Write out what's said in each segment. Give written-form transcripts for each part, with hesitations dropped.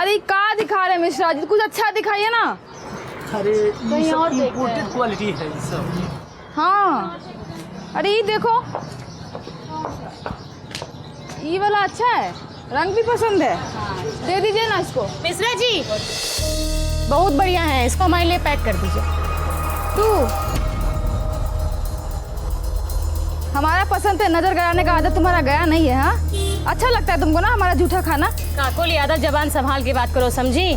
अरे क्या दिखा रहे मिश्रा जी, कुछ अच्छा दिखाइए ना। अरे ये सब इम्पोर्टेड क्वालिटी है ये सब। हाँ अरे ये देखो, ये वाला अच्छा है, रंग भी पसंद है, दे दीजिए ना इसको। मिश्रा जी बहुत बढ़िया है, इसको हमारे लिए पैक कर दीजिए। तू हमारा पसंद है, नजर गड़ाने का आदत तुम्हारा गया नहीं है। हाँ अच्छा लगता है तुमको ना हमारा झूठा खाना। काकुल यादव जबान संभाल के बात करो, समझी?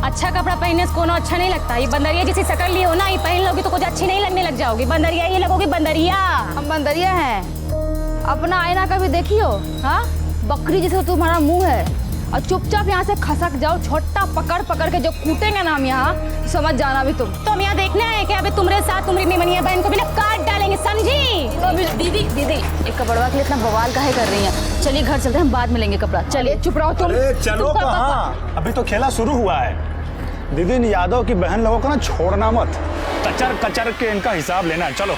अच्छा कपड़ा पहनने से कोनो अच्छा नहीं लगता। ये बंदरिया जैसी शकल ली हो ना, ये पहन लोगी तो कुछ अच्छी नहीं लगने लग जाओगी। बंदरिया ये लगोगी बंदरिया। हम बंदरिया हैं, अपना आईना कभी देखी हो? हाँ बकरी जैसा तुम्हारा मुंह है, और चुपचाप यहाँ से खसक जाओ। छोटा पकड़ पकड़ के जो कूटेंगे ना हम यहाँ, समझ जाना भी तुम। तो हम यहाँ देखना है कि अभी तुम्हारे साथ तुम्हारी मेमनिया बहन को भी ना काट डालेंगे, समझी? दीदी दीदी एक कपड़वा के लिए इतना बवाल काहे कर रही हैं? चलिए घर चलते हैं, हम बाद में लेंगे कपड़ा। चलिए चुप रहो तुम। अरे चलो कहाँ, अभी तो खेला शुरू हुआ है। दीदी इन यादव की बहन लोगों को ना छोड़ना मत, कचर कचर के इनका हिसाब लेना है। चलो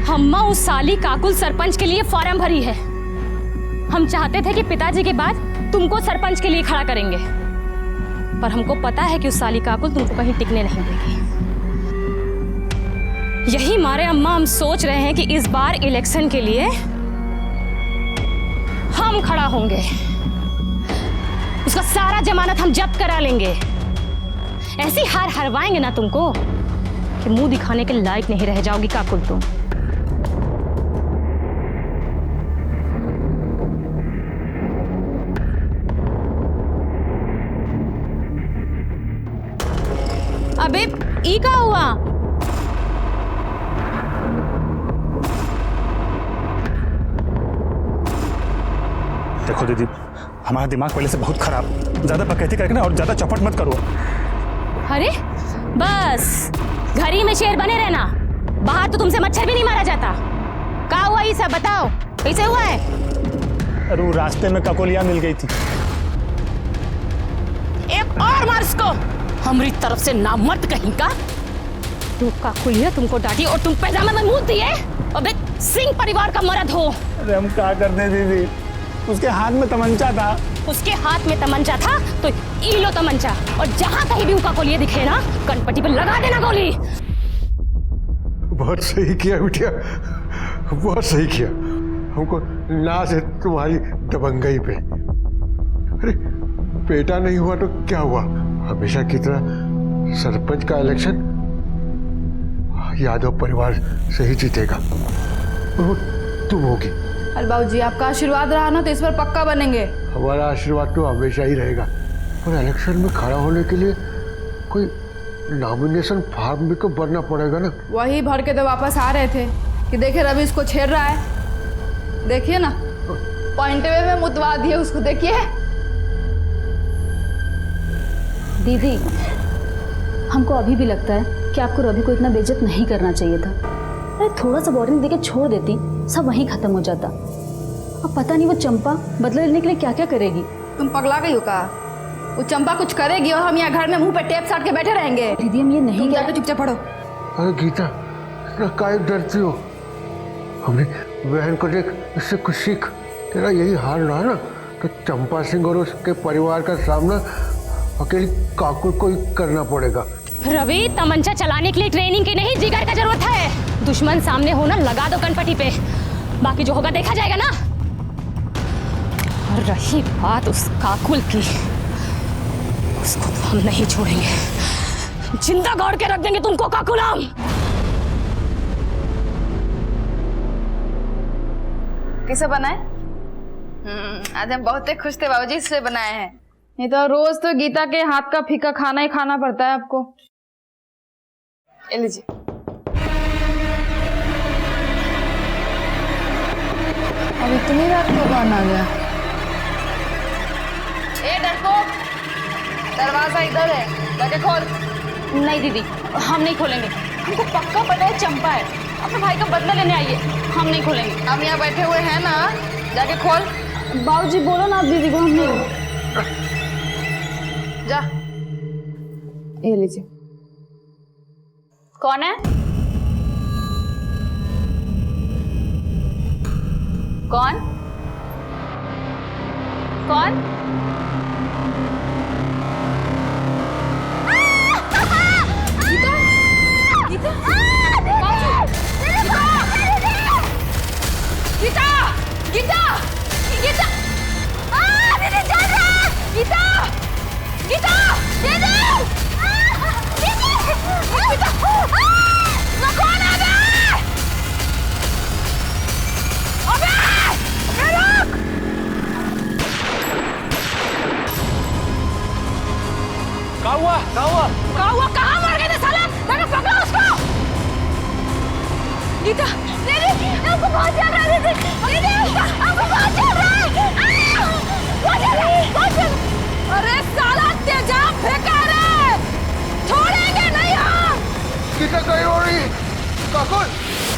अम्मा उस साली काकुल सरपंच के लिए फॉर्म भरी है। हम चाहते थे कि पिताजी के बाद तुमको सरपंच के लिए खड़ा करेंगे, पर हमको पता है कि उस साली काकुल तुमको कहीं टिकने नहीं देगी। यही मारे अम्मा हम सोच रहे हैं कि इस बार इलेक्शन के लिए हम खड़ा होंगे, उसका सारा जमानत हम जब्त करा लेंगे। ऐसी हार हरवाएंगे ना तुमको कि मुंह दिखाने के लायक नहीं रह जाओगी काकुल तुम। अबे ई का हुआ? देखो दीदी, हमारा दिमाग पहले से बहुत खराब, ज्यादा बकैती करके ना और ज्यादा चौपट मत करो। अरे बस घर ही में शेर बने रहना, बाहर तो तुमसे मच्छर भी नहीं मारा जाता। क्या हुआ ये सब बताओ, कैसे हुआ है? अरे वो रास्ते में ककोलिया मिल गई थी। एक और मार उसको, हमारी तरफ से नामर्द कहीं का। तू काकुलिया तुमको डांटी और तुम पैजामे में मुंह दिए। अबे सिंह परिवार का मर्द हो। अरे हम क्या करते दीदी, उसके हाथ में तमंचा था। उसके हाथ में तमंचा था तो ई लो तमंचा, और जहां कहीं भी उनका कोलिया दिखे ना, कनपट्टी पे लगा देना गोली। बहुत सही किया बिटिया, बहुत सही किया। हमको नाज है तुम्हारी दबंगई पे। अरे बेटा नहीं हुआ तो क्या हुआ, हमेशा की तरह सरपंच का इलेक्शन यादव परिवार से ही जीतेगा। वो तुम होगी। अरे बाबूजी आपका आशीर्वाद रहा ना तो इस बार पक्का बनेंगे। हमारा आशीर्वाद तो हमेशा ही रहेगा, पर इलेक्शन में खड़ा होने के लिए कोई नॉमिनेशन फॉर्म भी तो भरना पड़ेगा ना। वही भर के तो वापस आ रहे थे कि देखिए रवि इसको छेड़ रहा है, देखिए ना पॉइंट वे में मुतवा दिए उसको, देखिए। दीदी हमको अभी भी लगता है कि आपको रवि को इतना बेइज्जत नहीं करना चाहिए था। अरे थोड़ा सा वार्निंग देके छोड़ देती, सब वहीं खत्म हो जाता। अब पता नहीं वो चंपा बदला लेने के लिए क्या क्या करेगी। तुम पगला गई हो का? वो चंपा कुछ करेगी और हम यहाँ घर में मुंह पे टेप साट के बैठे रहेंगे। दीदी हम ये नहीं जाके चुपचाप पढ़ो। अरे गीता इतना काहे डरती हो, हमने बहन को देख, इससे कुछ सीख। तेरा यही हाल रहा ना तो चंपा सिंह और उसके परिवार का सामना अकेली काकुल को ही करना पड़ेगा। रवि तमंचा चलाने के लिए ट्रेनिंग की नहीं, जिगर का जरूरत है। दुश्मन सामने हो ना, लगा दो कनपट्टी पे, बाकी जो होगा देखा जाएगा ना। और रही बात उस काकुल की, उसको तो हम नहीं छोड़ेंगे, जिंदा गाड़ के रख देंगे तुमको काकुल हम। किसे बनाए? आज हम बहुत खुश थे बाबूजी, इससे बनाए हैं। नहीं तो रोज तो गीता के हाथ का फीका खाना ही खाना पड़ता है आपको। ये लीजिए। अब इतनी रात को कौन आ गया? ए डरपोक, दरवाजा इधर है, जाके खोल। नहीं दीदी हम नहीं खोलेंगे, हमको पक्का पता है चंपा है, अपने भाई का बदला लेने आइए, हम नहीं खोलेंगे। हम यहाँ बैठे हुए हैं ना, जाके खोल। बाबूजी बोलो ना आप दीदी को, हम नहीं। जा, ये लीजिए। कौन है? कौन? कौन? गीता! गीता! गीता! दीदी चल रहा है! गीता! गीता! दीदी! दीदी! गीता! वो कौन है बे? अबे! रुक! क्या हुआ? कहाँ मर गए थे साले? जाके पकड़ो उसको! गीता! दीदी! आपको बहुत चल रहा है दीदी! दीदी! आपको बहुत चल रहा है! बहुत चल रहा है! बहुत चल! अरे साला तेजाब फेंका रे! छोड़ेंगे नहीं हम! गीता कहीं हो रही काकुल।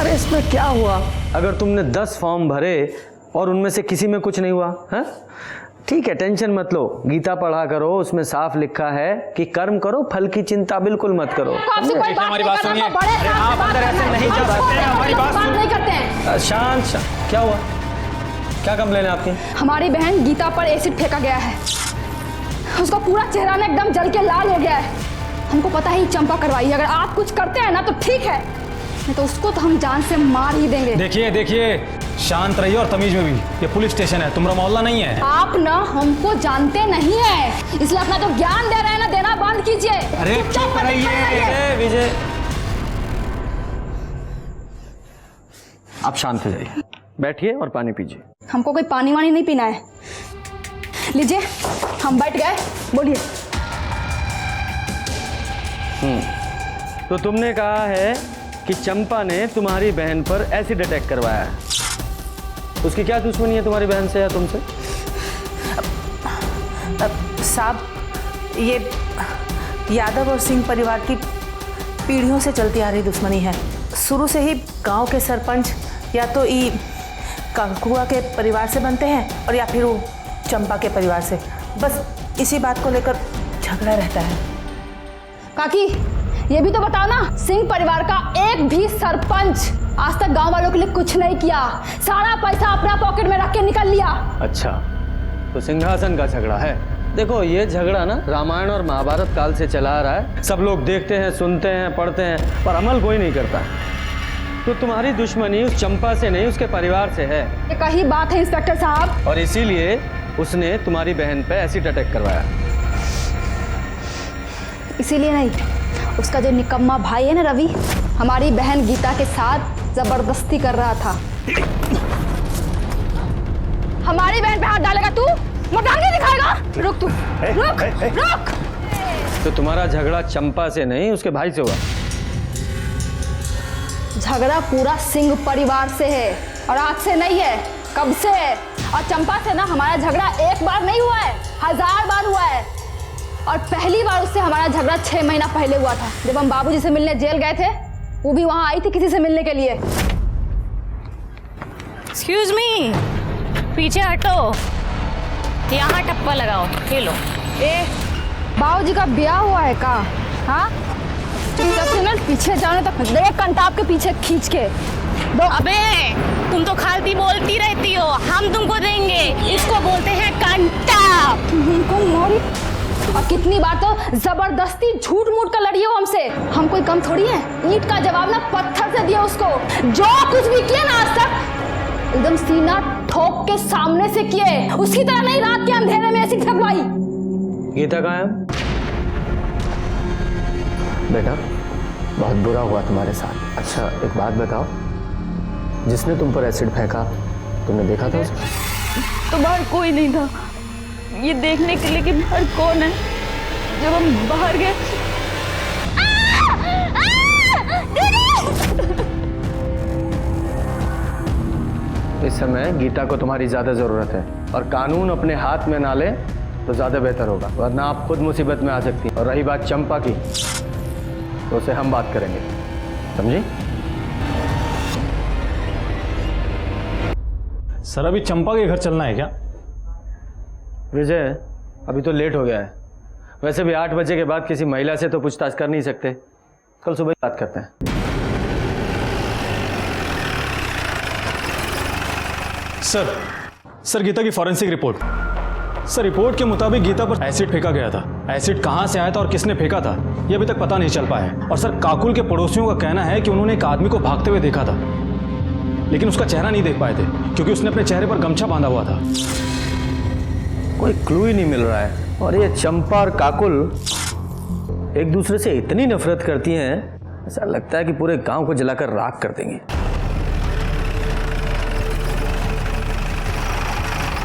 अरे इसमें क्या हुआ? अगर तुमने 10 फॉर्म भरे और उनमें से किसी में कुछ नहीं हुआ है, ठीक है, टेंशन मत लो। गीता पढ़ा करो, उसमें साफ लिखा है कि कर्म करो, फल की चिंता बिल्कुल मत करो। आपसे कोई बात नहीं करना, बड़े साहब से बात करना है। हमारी बात नहीं करते हैं। शांत शांत, क्या हुआ? क्या कंप्लेन है आपकी? हमारी बहन गीता पर एसिड फेंका गया है। उसका पूरा चेहरा ना एकदम जल के लाल हो गया है। हमको पता ही चंपा करवाई है। अगर आप कुछ करते हैं ना तो ठीक है, नहीं तो उसको तो हम जान से मार ही देंगे। देखिए शांत रहिए और तमीज में भी। ये पुलिस स्टेशन है, तुम्हारा मोहल्ला नहीं है। आप ना हमको जानते नहीं है, इसलिए अपना जो ज्ञान दे रहे हैं ना, देना बंद कीजिए। अरे चुप रहिए विजय, आप शांत हो जाइए, बैठिए और पानी पीजिए। हमको कोई पानी वानी नहीं पीना है। लीजिए, हम बैठ गए, बोलिए। तो तुमने कहा है कि चंपा ने तुम्हारी बहन पर एसिड अटैक करवाया है। उसकी क्या दुश्मनी है तुम्हारी बहन से या तुमसे? साहब, ये यादव और सिंह परिवार की पीढ़ियों से चलती आ रही दुश्मनी है। शुरू से ही गांव के सरपंच या तो ई काकुआ के परिवार से बनते हैं और या फिर वो चंपा के परिवार से। बस इसी बात को लेकर झगड़ा रहता है। काकी, ये भी तो बताओ ना, सिंह परिवार का एक भी सरपंच आज तक गांव वालों के लिए कुछ नहीं किया। सारा पैसा अपना पॉकेट में रख के निकल लिया। अच्छा, तो सिंहासन का झगड़ा है। देखो, ये झगड़ा ना रामायण और महाभारत काल से चला आ रहा है। सब लोग देखते हैं, सुनते हैं, पढ़ते हैं, पर अमल कोई नहीं करता। तो तुम्हारी दुश्मनी उस चंपा से नहीं, उसके परिवार से है। ये कही बात है इंस्पेक्टर साहब। और इसीलिए उसने तुम्हारी बहन पे एसिड अटैक करवाया। इसीलिए नहीं, उसका जो निकम्मा भाई है ना रवि, हमारी बहन गीता के साथ जबरदस्ती कर रहा था। हमारी बहन पे हाथ डालेगा तू? मटांग नहीं दिखाएगा? रुक तू, रुक, रुक। तो तुम्हारा झगड़ा चंपा से नहीं, उसके भाई से हुआ। झगड़ा पूरा सिंह परिवार से है और आज से नहीं है, कब से है। और चंपा से ना हमारा झगड़ा एक बार नहीं हुआ है, 1000 बार हुआ है। और पहली बार उससे हमारा झगड़ा 6 महीना पहले हुआ था, जब हम बाबूजी से मिलने जेल गए थे। वो भी वहां आई थी किसी से मिलने के लिए। एक्सक्यूज मी, पीछे हटो, यहाँ टप्पा लगाओ। ये लो। बाबूजी का ब्याह हुआ है का? हाँ, चुपचाप से ना पीछे जाने तक देख, कंटाप के पीछे खींच के दो। अबे तुम तो खालती बोलती रहती हो, हम तुमको देंगे। इसको बोलते हैं कंटाप। तुमको मोरी। और कितनी बार तो जबरदस्ती झूठ मूठ कर लड़ी हो हमसे। हम कोई कम थोड़ी है। ईंट का जवाब ना पत्थर से दिया उसको। जो कुछ भी किया ना आज तक, एकदम सीना ठोक के सामने से किए। उसकी तरह नहीं रात के अंधेरे में ऐसी ठगवाई। गीता कहाँ है? बेटा, बहुत बुरा हुआ तुम्हारे साथ। अच्छा, एक बात बताओ, जिसने तुम पर एसिड फेंका, तुमने देखा था उसे? तो बाहर कोई नहीं था, ये देखने के लिए कि बाहर कौन है। जब हम बाहर गए, इस समय गीता को तुम्हारी ज्यादा जरूरत है और कानून अपने हाथ में ना ले तो ज्यादा बेहतर होगा, वरना आप खुद मुसीबत में आ सकती हैं। और रही बात चंपा की, तो उसे हम बात करेंगे, समझी? सर अभी चंपा के घर चलना है क्या? विजय, अभी तो लेट हो गया है। वैसे भी 8 बजे के बाद किसी महिला से तो पूछताछ कर नहीं सकते। कल सुबह बात करते हैं। सर गीता की फॉरेंसिक रिपोर्ट। सर रिपोर्ट के मुताबिक गीता पर एसिड फेंका गया था। एसिड कहां से आया था और किसने फेंका था यह अभी तक पता नहीं चल पाया है। और सर काकुल के पड़ोसियों का कहना है कि उन्होंने एक आदमी को भागते हुए देखा था, लेकिन उसका चेहरा नहीं देख पाए थे क्योंकि उसने अपने चेहरे पर गमछा बांधा हुआ था। कोई क्लू ही नहीं मिल रहा है। और ये चंपा और काकुल एक दूसरे से इतनी नफरत करती हैं, ऐसा लगता है कि पूरे गांव को जलाकर राख कर देंगी।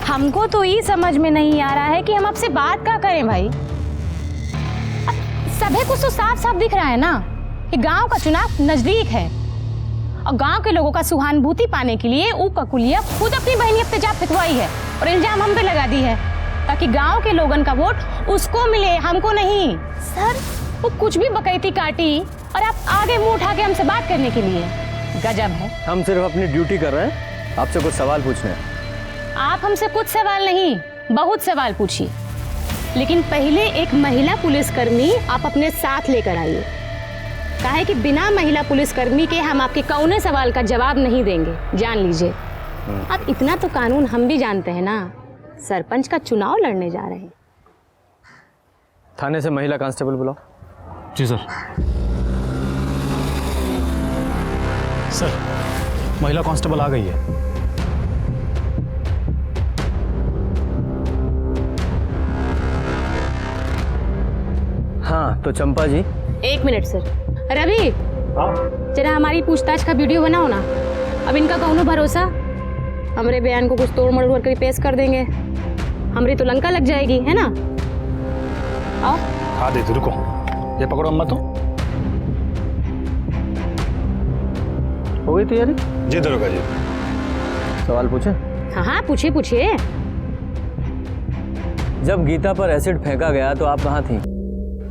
हमको तो ये समझ में नहीं आ रहा है कि हम आपसे बात क्या करें भाई। अब सभी कुछ तो साफ साफ दिख रहा है ना कि गांव का चुनाव नजदीक है और गांव के लोगों का सहानुभूति पाने के लिए ककुलिया खुद अपनी बहनी पे तेजाब फेंकवाई है और इल्जाम हम पे लगा दी है ताकि गांव के लोगों का वोट उसको मिले, हमको नहीं। सर वो कुछ भी बकैती काटी और आप आगे मुंह उठा के हमसे बात करने के लिए, गजब है। हम सिर्फ अपनी ड्यूटी कर रहे हैं, आपसे कुछ सवाल पूछने हैं। आप हमसे कुछ सवाल नहीं, बहुत सवाल पूछिए, लेकिन पहले एक महिला पुलिसकर्मी आप अपने साथ लेकर आइए। काहे कि बिना महिला पुलिसकर्मी के हम आपके कौने सवाल का जवाब नहीं देंगे, जान लीजिए। अब इतना तो कानून हम भी जानते हैं ना, सरपंच का चुनाव लड़ने जा रहे हैं। थाने से महिला कांस्टेबल बुलाओ। जी सर। सर महिला कांस्टेबल आ गई है। हाँ तो चंपा जी। 1 मिनट सर। रवि, जरा हमारी पूछताछ का वीडियो बनाओ ना। अब इनका कौनो भरोसा, हमरे बयान को कुछ तोड़ मरोड़ कर पेश कर देंगे, हमरी तो लंका लग जाएगी, है ना। आओ। हाँ दीदी रुको, ये पकड़ो अम्मा। तो हो गई तैयारी? जी दरोगा जी। सवाल पूछे? हाँ हाँ पूछिए पूछिए। जब गीता पर एसिड फेंका गया तो आप कहाँ थी?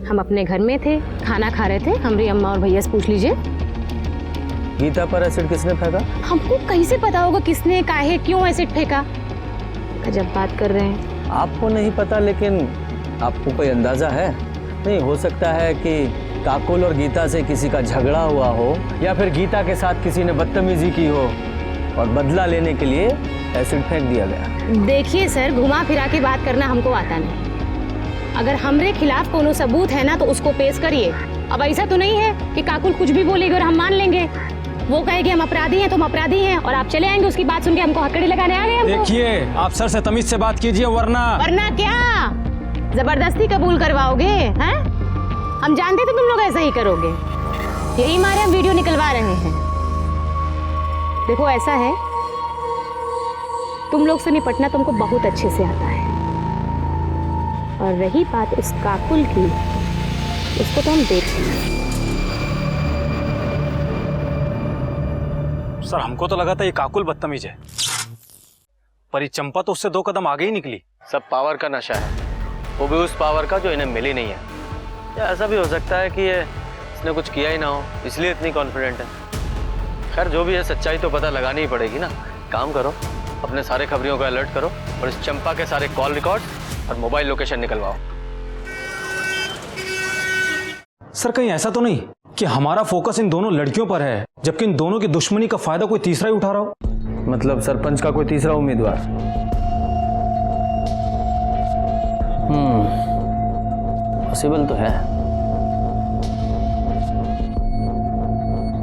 हम अपने घर में थे, खाना खा रहे थे। हमारी अम्मा और भैया से पूछ लीजिए। गीता पर एसिड किसने फेंका? हमको कैसे पता होगा किसने, काहे, क्यों एसिड फेंका? गजब बात कर रहे हैं। आपको नहीं पता, लेकिन आपको कोई अंदाजा है? नहीं हो सकता है कि काकुल और गीता से किसी का झगड़ा हुआ हो, या फिर गीता के साथ किसी ने बदतमीजी की हो और बदला लेने के लिए एसिड फेंक दिया गया। देखिए सर, घुमा फिरा के बात करना हमको आता नहीं। अगर हमरे खिलाफ कोनो सबूत है ना तो उसको पेश करिए। अब ऐसा तो नहीं है कि काकुल कुछ भी बोलेगी और हम मान लेंगे। वो कहेगी हम अपराधी हैं तो हम अपराधी हैं और आप चले आएंगे उसकी बात सुन के हमको हथकड़ी लगाने आ गए। देखिए आप सर से तमीज से बात कीजिए, वरना क्या जबरदस्ती कबूल करवाओगे? हैं? हम जानते थे तुम लोग ऐसा ही करोगे, यही मारे हम वीडियो निकलवा रहे हैं। देखो ऐसा है, तुम लोग से निपटना तुमको बहुत अच्छे से आता है, और रही बात उस काकुल की, उसको तो हम देखेंगे। सर हमको तो लगा था ये काकुल बदतमीज है, पर ये चंपा तो उससे 2 कदम आगे ही निकली। सब पावर का नशा है, वो भी उस पावर का जो इन्हें मिली नहीं है। या ऐसा भी हो सकता है कि ये इसने कुछ किया ही ना हो, इसलिए इतनी कॉन्फिडेंट है। खैर जो भी है, सच्चाई तो पता लगानी ही पड़ेगी ना। काम करो, अपने सारे खबरियों को अलर्ट करो और इस चंपा के सारे कॉल रिकॉर्ड और मोबाइल लोकेशन निकलवाओ। सर कहीं ऐसा तो नहीं कि हमारा फोकस इन दोनों लड़कियों पर है, जबकि इन दोनों की दुश्मनी का फायदा कोई तीसरा ही उठा रहा हो? मतलब सरपंच का कोई तीसरा उम्मीदवार? पॉसिबल तो है।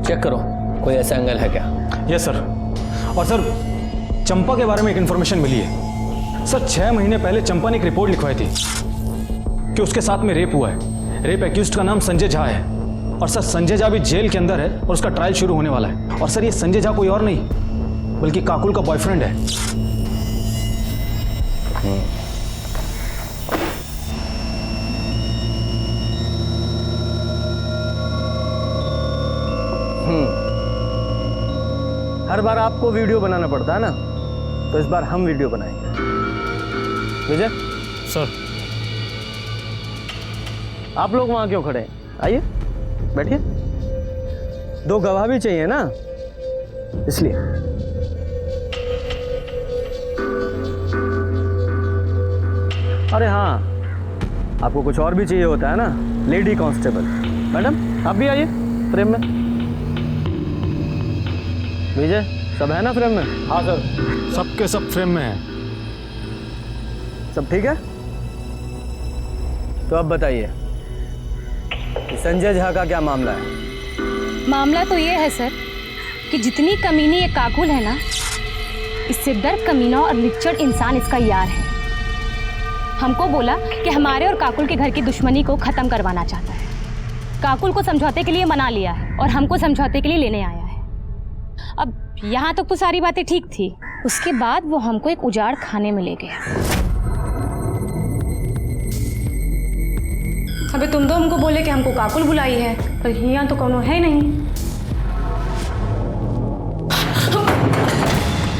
चेक करो कोई ऐसा एंगल है क्या। Yes sir. और सर चंपा के बारे में एक इन्फॉर्मेशन मिली है। सर 6 महीने पहले चंपा ने एक रिपोर्ट लिखवाई थी कि उसके साथ में रेप हुआ है। रेप एक्यूज्ड का नाम संजय झा है, और सर संजय झा भी जेल के अंदर है और उसका ट्रायल शुरू होने वाला है। और सर ये संजय झा कोई और नहीं बल्कि काकुल का बॉयफ्रेंड है। हर बार आपको वीडियो बनाना पड़ता है ना, तो इस बार हम वीडियो बनाएंगे। विजय सर। आप लोग वहां क्यों खड़े हैं? आइए बैठिए। 2 गवाह भी चाहिए ना, इसलिए। अरे हाँ, आपको कुछ और भी चाहिए होता है ना, लेडी कांस्टेबल। मैडम आप भी आइए फ्रेम में। विजय, सब है ना फ्रेम में? हाँ सर, सबके सब फ्रेम में है। सब ठीक है? तो अब बताइए कि संजय झा का क्या मामला है? मामला तो ये है सर कि जितनी कमीनी ये काकुल है ना, इससे दर कमीना और लिच्चड़ इंसान इसका यार है। हमको बोला कि हमारे और काकुल के घर की दुश्मनी को ख़त्म करवाना चाहता है। काकुल को समझौते के लिए मना लिया है और हमको समझौते के लिए लेने आया है। अब यहाँ तक तो सारी बातें ठीक थी, उसके बाद वो हमको एक उजाड़ खाने में ले गया। अबे तुम तो हमको बोले कि हमको काकुल बुलाई है, पर यहाँ तो कोनो है नहीं।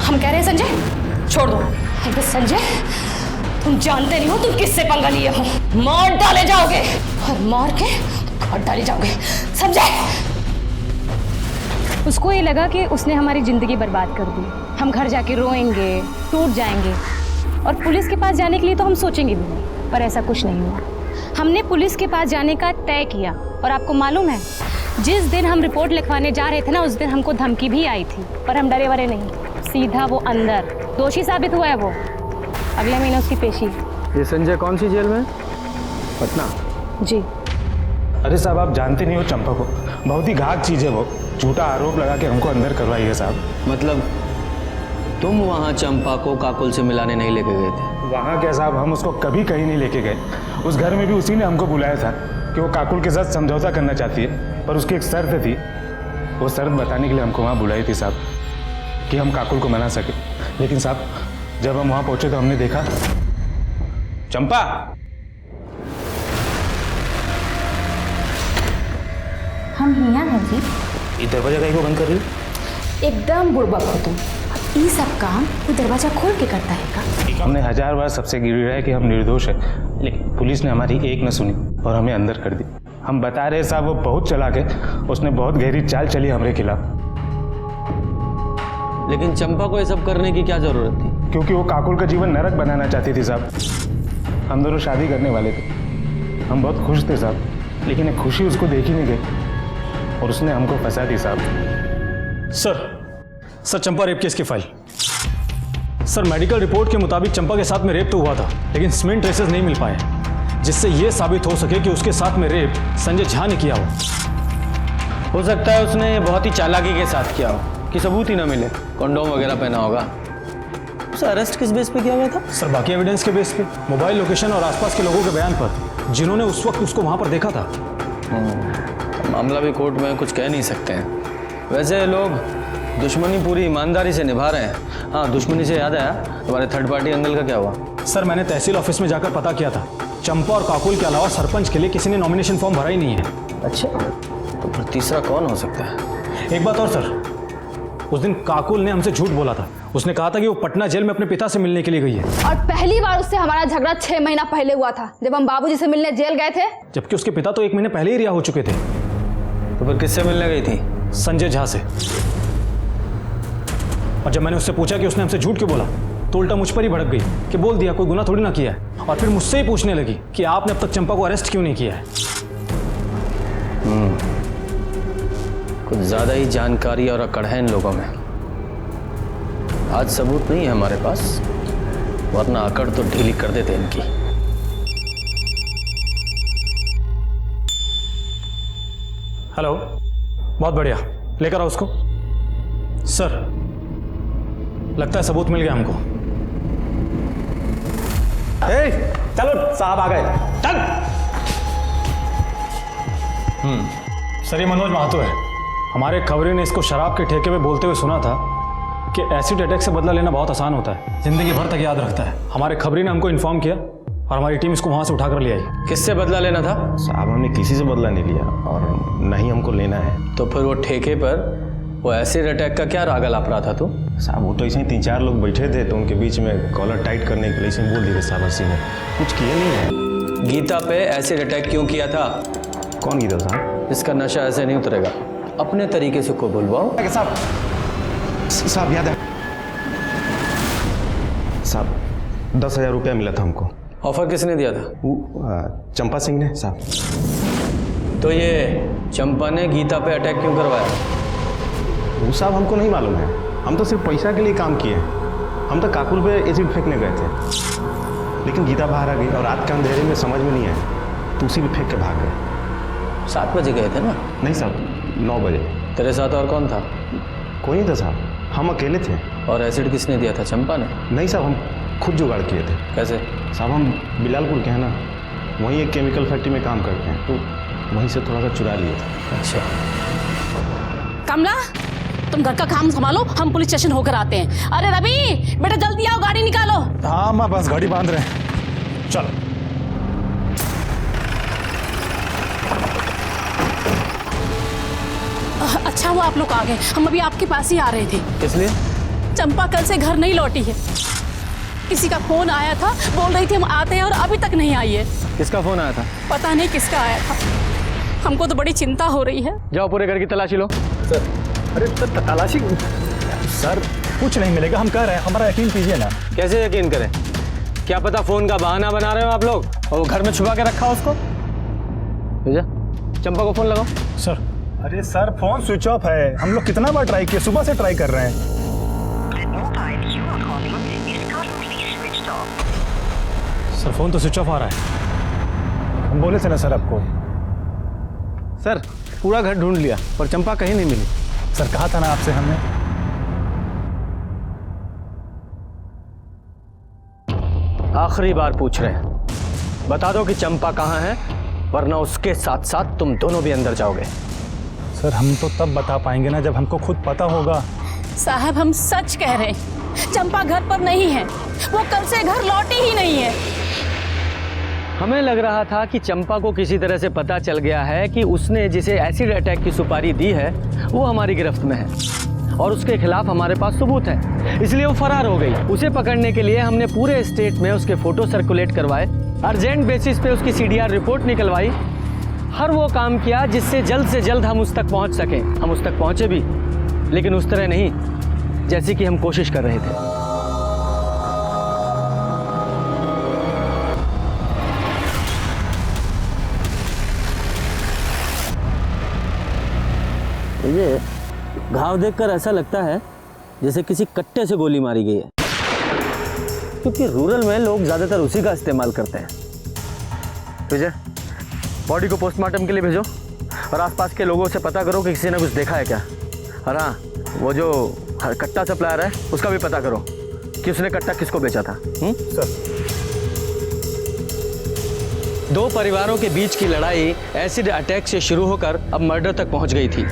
हम कह रहे हैं संजय छोड़ दो। अबे संजय, तुम जानते नहीं हो तुम किससे पंगा लिए हो। मार डाले जाओगे और मार के काट डाले जाओगे, समझे? उसको ये लगा कि उसने हमारी जिंदगी बर्बाद कर दी। हम घर जाके रोएंगे, टूट जाएंगे और पुलिस के पास जाने के लिए तो हम सोचेंगे भी नहीं, पर ऐसा कुछ नहीं हुआ। हमने पुलिस के पास जाने का तय किया और आपको मालूम है, जिस दिन हम रिपोर्ट लिखवाने जा रहे थे ना, उस दिन हमको धमकी भी आई थी, पर हम डरे वरे नहीं, सीधा वो अंदर। दोषी साबित हुआ है वो। अगले महीने उसकी पेशी। ये संजय कौन सी जेल में? पटना। जी। अरे साहब, आप जानते नहीं हो चंपा को, बहुत ही घात चीज़ है वो। झूठा आरोप लगा के हमको अंदर करवाई है साहब। मतलब तुम वहाँ चंपा को काकुल से मिलाने नहीं लेके गए थे? वहाँ क्या साहब, हम उसको कभी कहीं नहीं लेके गए। उस घर में भी उसी ने हमको बुलाया था कि वो काकुल के साथ समझौता करना चाहती है, पर उसकी एक शर्त थी। वो शर्त बताने के लिए हमको वहाँ बुलाई थी साहब, कि हम काकुल को मना सके। लेकिन साहब, जब हम वहाँ पहुँचे तो हमने देखा चंपा। हम यहाँ हैं जी। ये दरवाजा कहीं को बंद कर रही? एकदम बुड़बक हो तुम। अब ये सब काम वो दरवाजा खोल के करता है का? हमने 1000 बार सबसे गिरी है कि हम निर्दोष है, लेकिन पुलिस ने हमारी एक न सुनी और हमें अंदर कर दी। हम बता रहे साहब, वो बहुत चालाक है, उसने बहुत गहरी चाल चली हमारे खिलाफ। लेकिन चंपा को ये सब करने की क्या जरूरत थी? क्योंकि वो काकुल का जीवन नरक बनाना चाहती थी साहब। हम दोनों शादी करने वाले थे, हम बहुत खुश थे साहब, लेकिन एक खुशी उसको देखी नहीं गई और उसने हमको फंसा दी साहब। सर चंपा रेप केस की फाइल। सर मेडिकल रिपोर्ट के मुताबिक चंपा के साथ में रेप तो हुआ था, लेकिन स्मेन ट्रेसेस नहीं मिल पाए, जिससे यह साबित हो सके कि उसके साथ में रेप संजय झा ने किया हो सकता है उसने बहुत ही चालाकी के साथ किया हो कि सबूत ही ना मिले। कंडोम वगैरह पहना होगा। उसे अरेस्ट किस बेस पे किया गया था? सर बाकी एविडेंस के बेस पे, मोबाइल लोकेशन और आसपास के लोगों के बयान पर, जिन्होंने उस वक्त उसको वहां पर देखा था। मामला भी कोर्ट में कुछ कह नहीं सकते हैं। वैसे लोग दुश्मनी पूरी ईमानदारी से निभा रहे हैं। हाँ, दुश्मनी से याद आया, तुम्हारे थर्ड पार्टी एंगल का क्या हुआ? सर मैंने तहसील ऑफिस में जाकर पता किया था, चंपा और काकुल के अलावा सरपंच के लिए किसी ने नॉमिनेशन फॉर्म भरा ही नहीं है। अच्छा, तो फिर तीसरा कौन हो सकता है? एक बात और सर, उस दिन काकुल ने हमसे झूठ बोला था। उसने कहा था कि वो पटना जेल में अपने पिता से मिलने के लिए गई है। और पहली बार उससे हमारा झगड़ा 6 महीना पहले हुआ था, जब हम बाबूजी से मिलने जेल गए थे। जबकि उसके पिता तो 1 महीने पहले ही रिहा हो चुके थे। तो फिर किससे मिलने गई थी? संजय झा से। और जब मैंने उससे पूछा कि उसने हमसे झूठ क्यों बोला, तो उल्टा मुझ पर ही भड़क गई कि बोल दिया कोई गुनाह थोड़ी ना किया है। और फिर मुझसे ही पूछने लगी कि आपने अब तक चंपा को अरेस्ट क्यों नहीं किया है। कुछ ज्यादा ही जानकारी और अकड़ है इन लोगों में। आज सबूत नहीं है हमारे पास, वरना अकड़ तो ढीली कर देते इनकी। हेलो, बहुत बढ़िया, लेकर आओ उसको। सर लगता है सबूत मिल गया हमको। चलो साहब आ गए, चल। सर ये मनोज महतो है। हमारे खबरी ने इसको शराब के ठेके पे बोलते हुए सुना था कि एसिड अटैक से बदला लेना बहुत आसान होता है, जिंदगी भर तक याद रखता है। हमारे खबरी ने हमको इन्फॉर्म किया और हमारी टीम इसको वहां से उठाकर ले आई। किससे बदला लेना था? साहब हमने किसी से बदला नहीं लिया और न ही हमको लेना है। तो फिर वो ठेके पर वो एसिड अटैक का क्या राग अलाप रहा था तू? साहब वो तो ऐसे ही 3-4 लोग बैठे थे, तो उनके बीच में कॉलर टाइट करने के लिए ऐसे बोल दिए साहब। हंसी में कुछ किया नहीं है। गीता पे एसिड अटैक क्यों किया था? कौन गीता साहब? इसका नशा ऐसे नहीं उतरेगा, अपने तरीके से को बुलवाओ। साहब याद है साहब, 10,000 रुपया मिला था हमको। ऑफर किसने दिया था? चंपा सिंह ने साहब। तो ये चंपा ने गीता पे अटैक क्यों करवाया? वो साहब हमको नहीं मालूम है, हम तो सिर्फ पैसा के लिए काम किए हैं। हम तो काकुल पे एसिड फेंकने गए थे, लेकिन गीता बाहर आ गई और रात के अंधेरे में समझ में नहीं आया तो उसी पे फेंक के भाग गए। 7 बजे गए थे ना? नहीं साहब, 9 बजे। तेरे साथ और कौन था? कोई नहीं था साहब, हम अकेले थे। और एसिड किसने दिया था, चंपा ने? नहीं साहब, हम खुद जुगाड़ किए थे। कैसे? साहब हम बिलालपुर के हैं ना, वहीं एक केमिकल फैक्ट्री में काम करते हैं, तो वहीं से थोड़ा सा चुरा लिए थे। अच्छा। कमला, तुम घर का काम संभालो, हम पुलिस स्टेशन होकर आते हैं। अरे रवि बेटा जल्दी आओ, गाड़ी निकालो। हाँ माँ, बस गाड़ी बांध रहे हैं, चलो। अच्छा हुआ आप लोग आ गए, हम अभी आपके पास ही आ रहे थे। किस लिए? चंपा कल से घर नहीं लौटी है। किसी का फोन आया था, बोल रही थी हम आते हैं और अभी तक नहीं आई है। किसका फोन आया था? पता नहीं किसका आया था, हमको तो बड़ी चिंता हो रही है। जाओ पूरे घर की तलाशी लो। सर, अरे तलाशी सर, कुछ नहीं मिलेगा, हम कह रहे हैं, हमारा यकीन कीजिए ना। कैसे यकीन करें? क्या पता फोन का बहाना बना रहे हो आप लोग और वो घर में छुपा के रखा उसको। भेजा, चंपा को फोन लगाओ। सर, अरे सर फोन स्विच ऑफ है, हम लोग कितना बार ट्राई किए, सुबह से ट्राई कर रहे हैं। सर फोन तो स्विच ऑफ आ रहा है। हम बोले थे ना सर आपको। सर पूरा घर ढूंढ लिया पर चंपा कहीं नहीं मिली। सर कहा था ना आपसे हमने। आखिरी बार पूछ रहे हैं, बता दो कि चंपा कहाँ है, वरना उसके साथ साथ तुम दोनों भी अंदर जाओगे। सर हम तो तब बता पाएंगे ना जब हमको खुद पता होगा। साहब हम सच कह रहे हैं, चंपा घर पर नहीं है, वो कल से घर लौटी ही नहीं है। हमें लग रहा था कि चंपा को किसी तरह से पता चल गया है कि उसने जिसे एसिड अटैक की सुपारी दी है वो हमारी गिरफ्त में है और उसके खिलाफ हमारे पास सबूत है, इसलिए वो फरार हो गई। उसे पकड़ने के लिए हमने पूरे स्टेट में उसके फोटो सर्कुलेट करवाए, अर्जेंट बेसिस पे उसकी CDR रिपोर्ट निकलवाई, हर वो काम किया जिससे जल्द से जल्द हम उस तक पहुंच सकें। हम उस तक पहुंचे भी, लेकिन उस तरह नहीं जैसी कि हम कोशिश कर रहे थे। ये घाव देखकर ऐसा लगता है जैसे किसी कट्टे से गोली मारी गई है, क्योंकि रूरल में लोग ज्यादातर उसी का इस्तेमाल करते हैं। विजय, बॉडी को पोस्टमार्टम के लिए भेजो और आसपास के लोगों से पता करो कि किसी ने कुछ देखा है क्या। और हाँ, वो जो कट्टा सप्लायर है उसका भी पता करो कि उसने कट्टा किसको बेचा था। सर, 2 परिवारों के बीच की लड़ाई एसिड अटैक से शुरू होकर अब मर्डर तक पहुंच गई थी।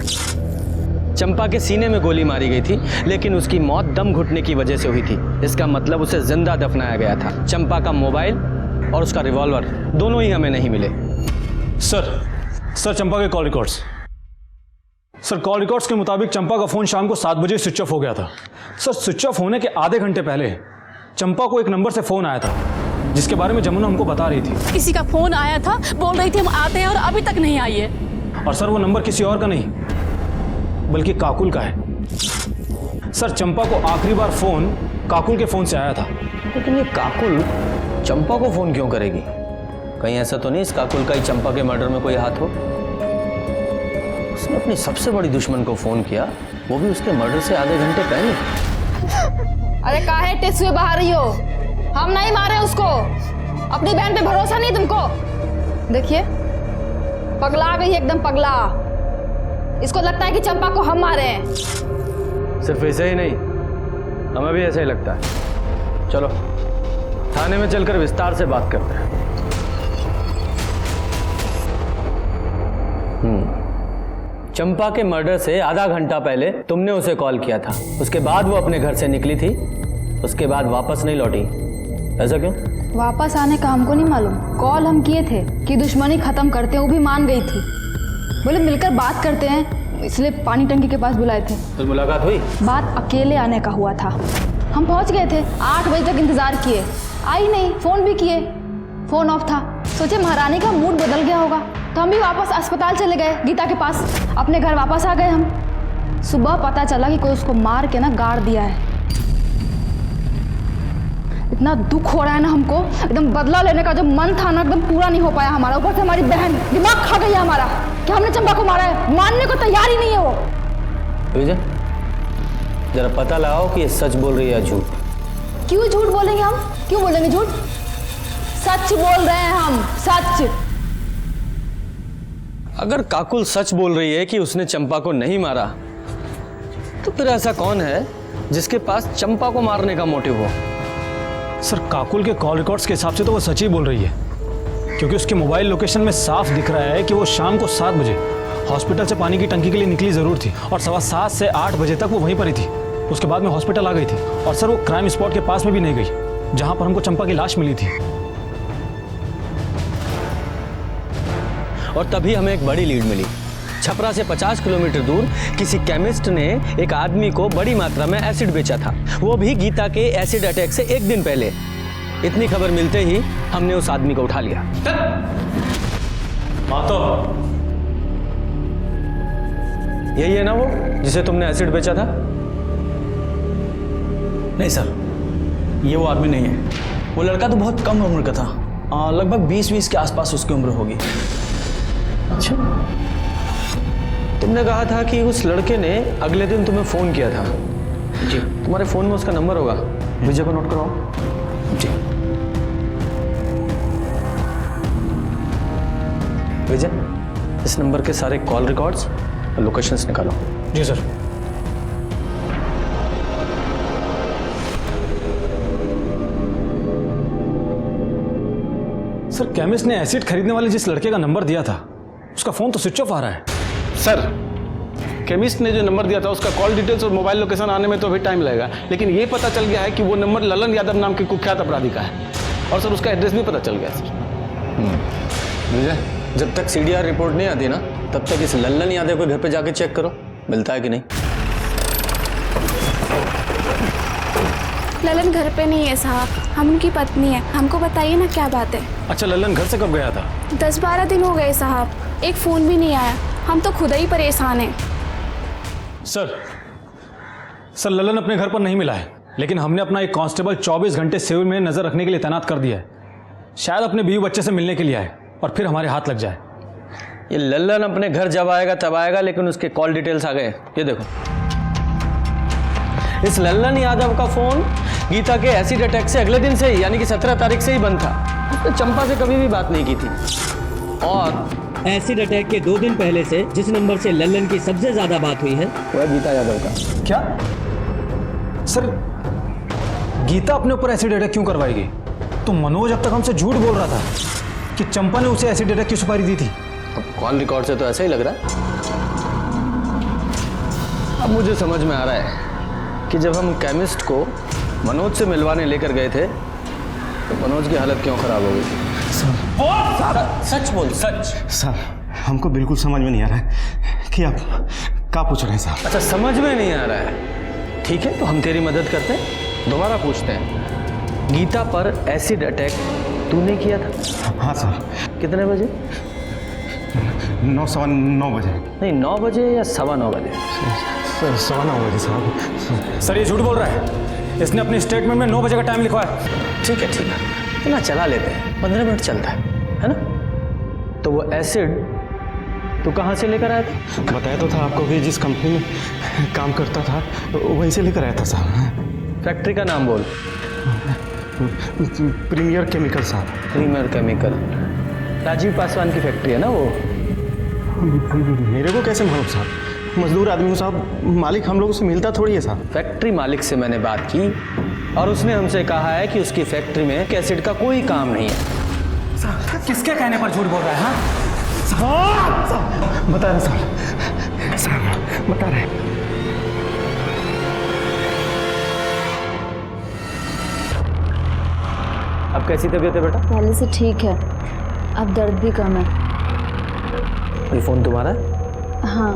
चंपा के सीने में गोली मारी गई थी, लेकिन उसकी मौत दम घुटने की वजह से हुई थी। इसका मतलब उसे जिंदा दफनाया गया था। चंपा का मोबाइल और उसका रिवॉल्वर दोनों ही हमें नहीं मिले। सर चंपा के call records. Sir call records के मुताबिक चंपा का फोन शाम को 7 बजे स्विच ऑफ हो गया था। सर स्विच ऑफ होने के आधे घंटे पहले चंपा को एक नंबर से फोन आया था जिसके बारे में जमुना हमको बता रही थी। किसी का फोन आया था, बोल रही थी हम आते हैं और अभी तक नहीं आई है। और सर वो नंबर किसी और का नहीं बल्कि काकुल का है। सर चंपा को आखिरी बार फोन काकुल के फोन से आया था। लेकिन ये काकुल चंपा को फोन क्यों करेगी? कहीं ऐसा तो नहीं इस काकुल का ही चंपा के मर्डर में कोई हाथ हो? उसने अपनी सबसे बड़ी दुश्मन को फोन किया, वो भी उसके मर्डर से आधे घंटे पहले। अरे काहे टेस्ट हुए बाहर रही हो? हम नहीं मारे उसको। अपनी बहन पे भरोसा नहीं तुमको? देखिए पगला गई, एकदम पगला। इसको लगता है कि चंपा को हम मारे हैं। सिर्फ ऐसे ही नहीं, हमें भी ऐसा ही लगता है। चलो थाने में चलकर विस्तार से बात करते हैं। चंपा के मर्डर से आधा घंटा पहले तुमने उसे कॉल किया था, उसके बाद वो अपने घर से निकली थी, उसके बाद वापस नहीं लौटी। ऐसा क्यों? वापस आने का हमको नहीं मालूम। कॉल हम किए थे कि दुश्मनी खत्म करते हैं, वो भी मान गई थी। बोले मिलकर बात करते हैं, इसलिए पानी टंकी के पास बुलाए थे। तो मुलाकात हुई? बात अकेले आने का हुआ था। हम पहुंच गए थे, 8 बजे तक इंतजार किए, आई नहीं। फोन भी किए, फोन ऑफ था। सोचे महारानी का मूड बदल गया होगा, तो हम भी वापस अस्पताल चले गए, गीता के पास। अपने घर वापस आ गए हम। सुबह पता चला कि कोई उसको मार के ना गाड़ दिया है। इतना दुख हो रहा है ना हमको, एकदम बदला लेने का जो मन था ना एकदम पूरा नहीं हो पाया हमारा। ऊपर से हमारी बहन दिमाग खा गई है हमारा कि हमने चंपा को मारा है, मानने को तैयार ही नहीं है वो। विजय, जरा पता लगाओ कि ये सच बोल रही है या झूठ। क्यों झूठ बोलेंगे हम, क्यों बोलेंगे झूठ? सच बोल रहे हैं हम, सच। अगर काकुल सच बोल रही है कि उसने चंपा को नहीं मारा, तो फिर ऐसा कौन है जिसके पास चंपा को मारने का मोटिव हो? सर, काकुल के कॉल रिकॉर्ड्स के हिसाब से तो वो सच ही बोल रही है, क्योंकि उसके मोबाइल लोकेशन में साफ दिख रहा है कि वो शाम को 7 बजे हॉस्पिटल से पानी की टंकी के लिए निकली ज़रूर थी और 7:15 से 8 बजे तक वो वहीं पर ही थी। उसके बाद में हॉस्पिटल आ गई थी और सर वो क्राइम स्पॉट के पास में भी नहीं गई जहां पर हमको चंपा की लाश मिली थी। और तभी हमें एक बड़ी लीड मिली। छपरा से 50 किलोमीटर दूर किसी केमिस्ट ने एक आदमी को बड़ी मात्रा में एसिड बेचा था, वो भी गीता के एसिड अटैक से 1 दिन पहले। इतनी खबर मिलते ही हमने उस आदमी को उठा लिया। यही है ना वो जिसे तुमने एसिड बेचा था? नहीं सर, ये वो आदमी नहीं है। वो लड़का तो बहुत कम उम्र का था, लगभग 20 के आसपास उसकी उम्र होगी। अच्छा, तुमने कहा था कि उस लड़के ने अगले दिन तुम्हें फोन किया था। जी। तुम्हारे फोन में उसका नंबर होगा, विजय को नोट कराओ। जी। विजय, इस नंबर के सारे कॉल रिकॉर्ड्स और लोकेशंस निकालो। जी सर। सर, केमिस्ट ने एसिड खरीदने वाले जिस लड़के का नंबर दिया था उसका फोन तो स्विच ऑफ आ रहा है। सर, केमिस्ट ने जो नंबर दिया था उसका कॉल डिटेल्स और मोबाइल लोकेशन आने में तो अभी टाइम लगेगा, लेकिन ये पता चल गया है कि वो नंबर ललन यादव नाम के कुख्यात अपराधी का है और सर उसका एड्रेस भी पता चल गया सर। विजय, जब तक CDR रिपोर्ट नहीं आती ना तब तक इस ललन यादव के घर पे जाके चेक करो मिलता है कि नहीं। ललन घर पे नहीं है साहब, हम उनकी पत्नी है। हमको बताइए ना क्या बात है। अच्छा, ललन घर से कब गया था? 10-12 दिन हो गए साहब, एक फ़ोन भी नहीं आया। हम तो खुद ही परेशान हैं। सर, ललन अपने घर पर नहीं मिला है, लेकिन हमने अपना एक कांस्टेबल 24 घंटे सिविल में नजर रखने के लिए तैनात कर दिया है। शायद अपने बीवी बच्चे से मिलने के लिए आए और फिर हमारे हाथ लग जाए। ये ललन अपने घर जब आएगा तब आएगा, लेकिन उसके कॉल डिटेल्स आ गए। ये देखो, इस ललन यादव का फोन गीता के एसिड अटैक से अगले दिन से ही यानी कि 17 तारीख से ही बंद था। उसने चंपा से कभी भी बात नहीं की थी। और एसिड अटैक के 2 दिन पहले से जिस नंबर से ललन की सबसे ज्यादा बात हुई है वो है गीता यादव का। क्या सर, गीता अपने ऊपर एसिड अटैक क्यों करवाएगी? तो मनोज अब तक हमसे झूठ बोल रहा था कि चंपा ने उसे एसिड अटैक की सुपारी दी थी। अब कॉल रिकॉर्ड से तो ऐसा ही लग रहा है। अब मुझे समझ में आ रहा है कि जब हम केमिस्ट को मनोज से मिलवाने लेकर गए थे तो मनोज की हालत क्यों खराब हो गई थी। सच बोल, सच। सर, हमको बिल्कुल समझ में नहीं आ रहा है कि आप क्या पूछ रहे हैं साहब। अच्छा, समझ में नहीं आ रहा है, ठीक है, तो हम तेरी मदद करते हैं। दोबारा पूछते हैं, गीता पर एसिड अटैक तूने किया था? हाँ सर। कितने बजे? 9:15 बजे। नहीं, 9 बजे या 9:15 बजे? 9:15 बजे साहब। सर, ये झूठ बोल रहा है। इसने अपनी स्टेटमेंट में 9 बजे का टाइम लिखवा है। ठीक है, ठीक है, इतना चला लेते हैं, 15 मिनट चलता है ना? तो वो एसिड तू कहाँ से लेकर आया था? बताया तो था आपको कि जिस कंपनी में काम करता था वहीं से लेकर आया था साहब। फैक्ट्री का नाम बोल। प्रीमियर केमिकल साहब। प्रीमियर केमिकल राजीव पासवान की फैक्ट्री है ना वो? मेरे को कैसे मालूम साहब, मजदूर आदमी हूँ साहब, मालिक हम लोगों से मिलता थोड़ी है साहब। फैक्ट्री मालिक से मैंने बात की और उसने हमसे कहा है कि उसकी फैक्ट्री में एसिड का कोई काम नहीं है। किसके कहने पर झूठ बोल रहा है? बता रहे साहब, बता रहे। अब कैसी तबीयत है बेटा? पहले से ठीक है, अब दर्द भी कम है। ये फोन तुम्हारा है? हाँ।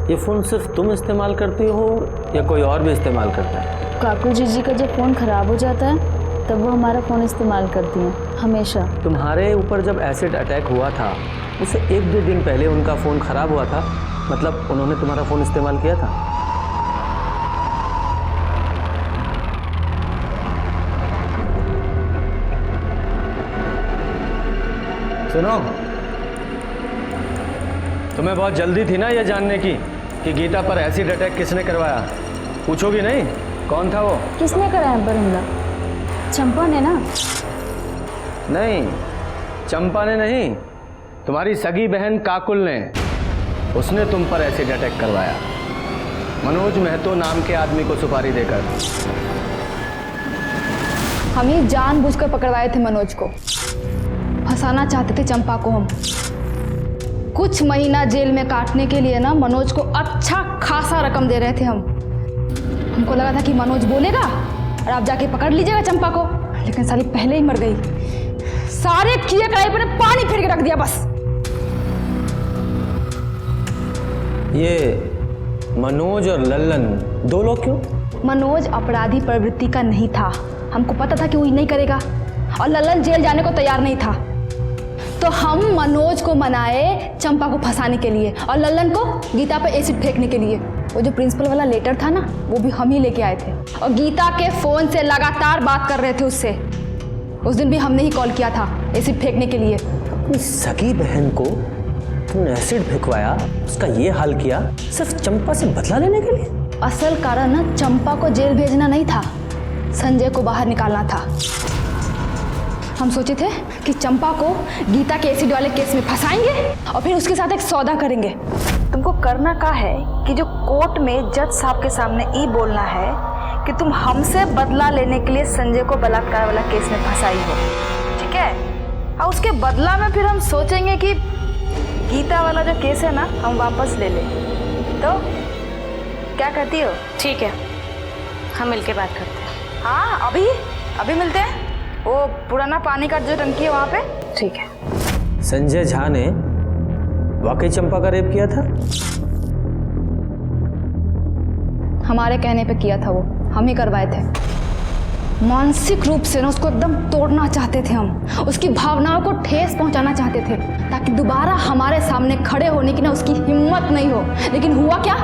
ये फोन सिर्फ तुम इस्तेमाल करती हो या कोई और भी इस्तेमाल करता है? काकू जी का जब फ़ोन ख़राब हो जाता है तब वो हमारा फ़ोन इस्तेमाल करती हैं हमेशा। तुम्हारे ऊपर जब एसिड अटैक हुआ था उससे 1-2 दिन पहले उनका फ़ोन ख़राब हुआ था, मतलब उन्होंने तुम्हारा फ़ोन इस्तेमाल किया था? सुनो, तुम्हें बहुत जल्दी थी ना ये जानने की कि गीता पर एसिड अटैक किसने करवाया। पूछोगी नहीं कौन था वो? किसने कराया पर हमला? चंपा ने ना? नहीं, चंपा ने नहीं, तुम्हारी सगी बहन काकुल ने। उसने तुम पर एसिड अटैक करवाया, मनोज महतो नाम के आदमी को सुपारी देकर। हम ही जानबूझकर पकड़वाए थे मनोज को, फंसाना चाहते थे चंपा को हम। कुछ महीना जेल में काटने के लिए ना मनोज को अच्छा खासा रकम दे रहे थे हम। हमको लगा था कि मनोज बोलेगा और आप जाके पकड़ लीजिएगा चंपा को, लेकिन साली पहले ही मर गई। सारे किए कढ़ाई पर पानी फेर के रख दिया बस। ये मनोज और लल्लन दो लोग क्यों? मनोज अपराधी प्रवृत्ति का नहीं था, हमको पता था कि वो नहीं करेगा, और लल्लन जेल जाने को तैयार नहीं था। तो हम मनोज को मनाए चंपा को फंसाने के लिए और लल्लन को गीता पर एसिड फेंकने के लिए। वो जो प्रिंसिपल वाला लेटर था ना, वो भी हम ही लेके आए थे, और गीता के फोन से लगातार बात कर रहे थे उससे। उस दिन भी हमने ही कॉल किया था एसिड फेंकने के लिए। अपनी सगी बहन को तुमने एसिड फेंकवाया, उसका ये हाल किया सिर्फ चंपा से बदला लेने के लिए? असल कारण ना चंपा को जेल भेजना नहीं था, संजय को बाहर निकालना था। हम सोचे थे कि चंपा को गीता के एसिड वाले केस में फंसाएंगे और फिर उसके साथ एक सौदा करेंगे। तुमको करना क्या है कि जो कोर्ट में जज साहब के सामने ये बोलना है कि तुम हमसे बदला लेने के लिए संजय को बलात्कार वाला केस में फंसाई हो, ठीक है? और उसके बदला में फिर हम सोचेंगे कि गीता वाला जो केस है ना हम वापस ले लें। तो क्या कहती हो? ठीक है, हम मिलके बात करते हैं। हाँ, अभी मिलते हैं। वो पुराना पानी का जो टंकी है वहाँ पे। ठीक है। संजय झा ने वाकई चंपा का रेप किया था? हमारे कहने पे किया था वो, हम ही करवाए थे। मानसिक रूप से ना उसको एकदम तोड़ना चाहते थे हम, उसकी भावनाओं को ठेस पहुंचाना चाहते थे ताकि दोबारा हमारे सामने खड़े होने की ना उसकी हिम्मत नहीं हो। लेकिन हुआ क्या?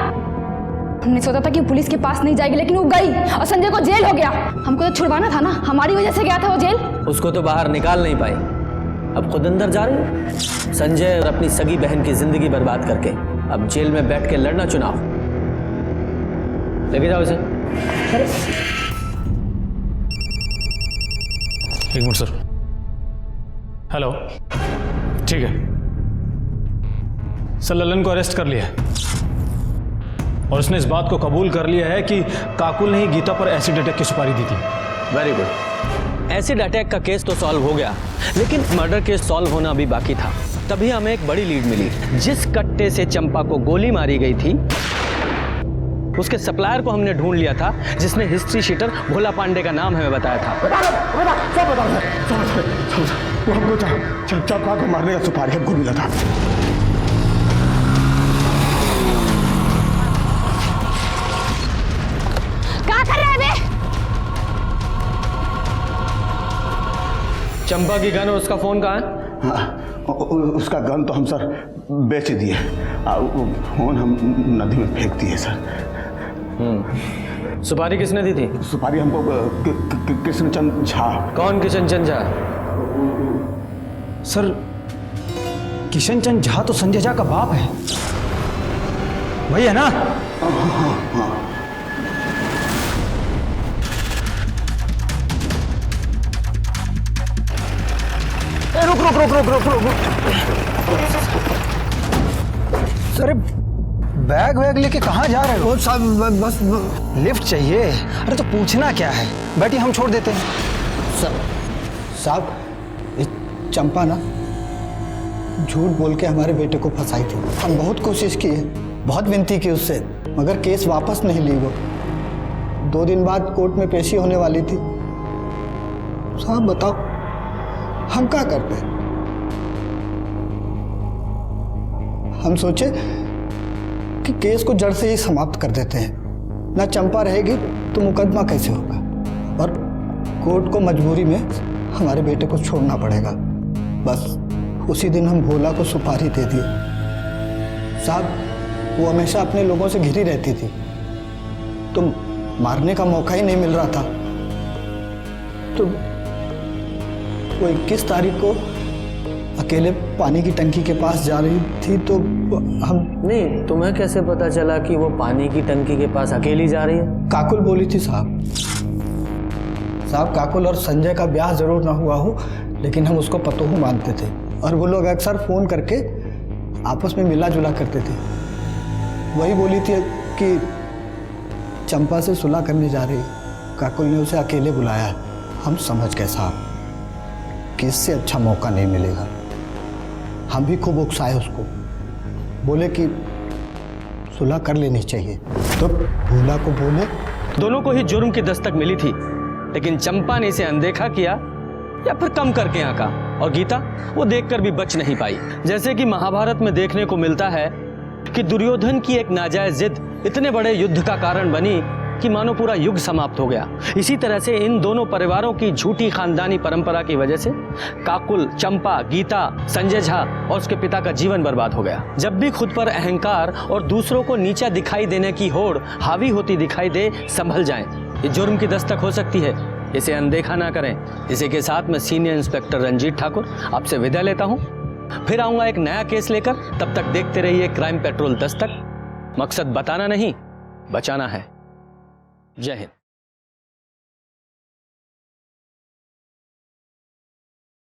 हमने सोचा था कि पुलिस के पास नहीं जाएगी, लेकिन वो गई और संजय को जेल हो गया। हमको तो छुड़वाना था ना, हमारी वजह से गया था वो जेल। उसको तो बाहर निकाल नहीं पाई, अब खुद अंदर जा रही है। संजय और अपनी सगी बहन की जिंदगी बर्बाद करके अब जेल में बैठ के लड़ना चुनाव। लेके जाओ इसे। एक मिनट सर। हेलो, ठीक है सर, लल्लन को अरेस्ट कर लिया है और उसने इस बात को कबूल कर लिया है कि काकुल ने ही गीता पर एसिड अटैक की सुपारी दी थी। Very good. एसिड अटैक का केस तो सॉल्व हो गया, लेकिन मर्डर केस सॉल्व होना अभी बाकी था। तभी हमें एक बड़ी लीड मिली। जिस कट्टे से चंपा को गोली मारी गई थी, उसके सप्लायर को हमने ढूंढ लिया था, जिसने हिस्ट्री शीटर भोला पांडे का नाम हमें बताया था। वो हमको चंपा को मारने का सुपारी हमको मिला था। क्या कर रहे हैं? चंपा की गन और उसका फोन कहाँ है? हाँ, उसका गन तो हम सर बेच दिए, फोन हम नदी में फेंक दिए सर। सुपारी किसने दी थी? सुपारी हमको कृष्णचंद झा। कौन कृष्णचंद झा? सर, किशनचंद झा तो संजय झा का बाप है, वही है ना? हाँ। रुक। सर, बैग वैग लेके कहाँ जा रहे हो? साहब बस लिफ्ट चाहिए? अरे तो पूछना क्या है, बैठिए हम छोड़ देते हैं। साहब, ये चंपा ना झूठ बोल के हमारे बेटे को फंसाई थी। हम बहुत कोशिश किए, बहुत विनती की उससे, मगर केस वापस नहीं ली वो। 2 दिन बाद कोर्ट में पेशी होने वाली थी। साहब बताओ हम क्या करते? हम सोचे कि केस को जड़ से ही समाप्त कर देते हैं। ना चंपा रहेगी तो मुकदमा कैसे होगा, और कोर्ट को मजबूरी में हमारे बेटे को छोड़ना पड़ेगा। बस उसी दिन हम भोला को सुपारी दे दिए। साहब, वो हमेशा अपने लोगों से घिरी रहती थी, तो मारने का मौका ही नहीं मिल रहा था। तो वो 21 तारीख को अकेले पानी की टंकी के पास जा रही थी तो हम। नहीं, तुम्हें कैसे पता चला कि वो पानी की टंकी के पास अकेली जा रही है? काकुल बोली थी साहब। काकुल और संजय का ब्याह जरूर ना हुआ हो, लेकिन हम उसको पतोहू मानते थे और वो लोग अक्सर फोन करके आपस में मिला जुला करते थे। वही बोली थी कि चंपा से सुलह करने जा रही, काकुल ने उसे अकेले बुलाया। हम समझ गए साहब कि इससे अच्छा मौका नहीं मिलेगा। हम भी खूब उकसाए उसको, बोले कि सुलह कर लेनी चाहिए, तो भोला को बोले। दोनों को ही जुर्म की दस्तक मिली थी, लेकिन चंपा ने इसे अनदेखा किया या फिर कम करके आंका, और गीता वो देखकर भी बच नहीं पाई। जैसे कि महाभारत में देखने को मिलता है कि दुर्योधन की एक नाजायज जिद इतने बड़े युद्ध का कारण बनी कि मानो पूरा युग समाप्त हो गया। इसी तरह से इन दोनों परिवारों की झूठी खानदानी परंपरा की वजह से काकुल, चंपा, गीता, संजय झा और उसके पिता का जीवन बर्बाद हो गया। जब भी खुद पर अहंकार और दूसरों को नीचा दिखाई देने की होड़ हावी होती दिखाई दे, संभल जाएं। ये जुर्म की दस्तक हो सकती है, इसे अनदेखा ना करें। इसी के साथ मैं सीनियर इंस्पेक्टर रंजीत ठाकुर आपसे विदा लेता हूं। फिर आऊंगा एक नया केस लेकर। तब तक देखते रहिए क्राइम पेट्रोल दस्तक। मकसद बताना नहीं, बचाना है। जय हिंद।